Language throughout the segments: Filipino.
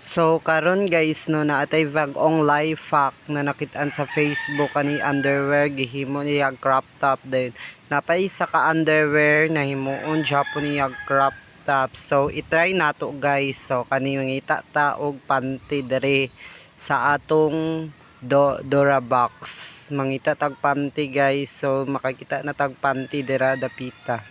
So karon guys no naatay vlog ong life hack na nakitaan sa Facebook ani underwear gihimo niya crop top din. Napay isa ka underwear na himuon Japon niya crop top. So i-try nato guys. So kani ngita ta og panty dere sa atong Dora box. Mangita tag panty guys. So makakita na tag panty dira dapita.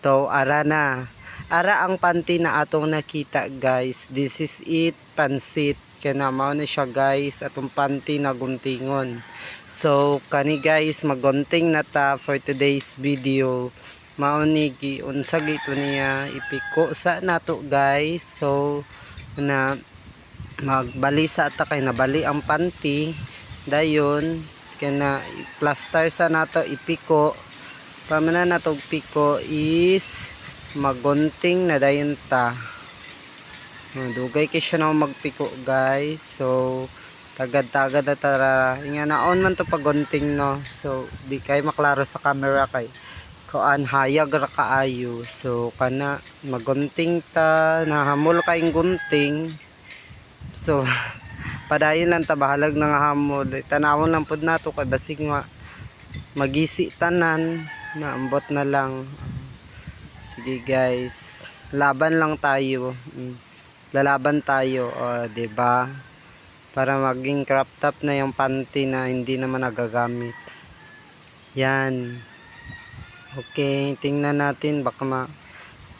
To ara na. Ara ang panty na atong nakita guys. This is it, pansit. Kaya mao na siya guys, atong panty na guntingon. So kani guys, magunting na ta for today's video. Mao ni giunsag ito niya ipiko sa nato guys. So na magbalisa ta kay nabali ang panty. Dayon kaya na plaster sa nato ipiko. Pamana natog piko is magunting na dayon ta. Dugay kay siya na magpiko guys. So tagad-tagad na tara. Nga naon man to pagunting no. So di kay maklaro sa camera kay kuan hayag ra kaayo. So kana magunting ta nahamol kaing gunting. So padayon lang ta bahalag nang hamol. Tanawon lang pud nato kay basig nga magisi tanan na ambot na lang. Sige guys, laban lang tayo. Lalaban tayo, di ba? Para maging crop top na yung panty na hindi naman nagagamit. Yan. Okay, tingnan natin baka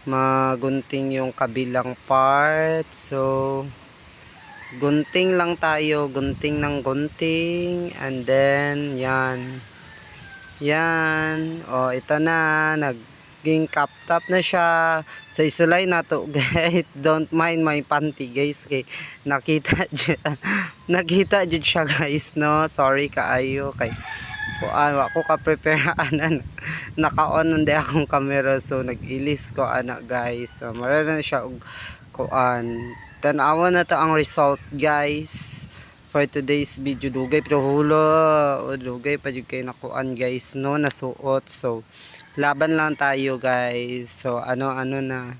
magunting yung kabilang part. So gunting lang tayo, gunting ng gunting, and then yan. Yan. Ito na naging cap top na siya. So isulay na to guys. Don't mind my panty guys kay nakita jud siya guys no. Sorry kaayo kay ako ka prepare ana naka-on nande akong camera so nag-ilis ko ana guys. So mara na siya og kuan. Tan-awan na to ang result guys. For today's video dugay pero hulo dugay pa jud kay nakuan guys no nasuot. So laban lang tayo guys. So ano na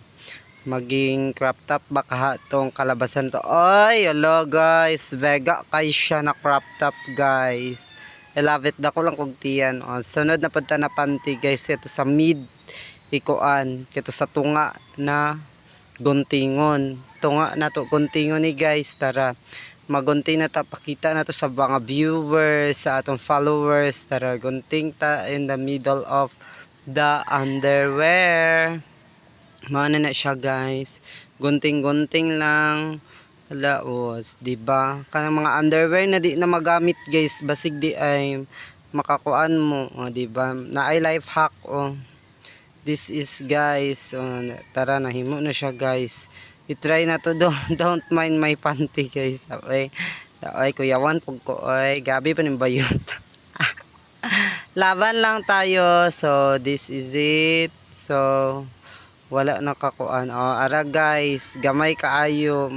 maging crop top baka tong kalabasan to. Ay hello guys, vega kay siya na crop top guys. I love it dako lang kog tiyan. Sunod na pud ta na panty guys. Ito sa mid ikuan kito sa tunga na guntingon. Tunga na to guntingon ni guys. Tara magunting na ta pakita na to sa mga viewers sa atong followers. Tara gunting ta in the middle of the underwear. Maana na siya guys, gunting lang laos, diba? Kanang mga underwear na di na magamit guys, basig di ay makakuan mo, diba? Na ay life hack this is guys. Tara nahimo na siya guys. I-try na to. Don't mind my panty guys. Okay. Ay kuyawan pug ko ay gabi pa ning bayot. Laban lang tayo. So this is it. So wala nakakuan. Ara guys, gamay kaayo.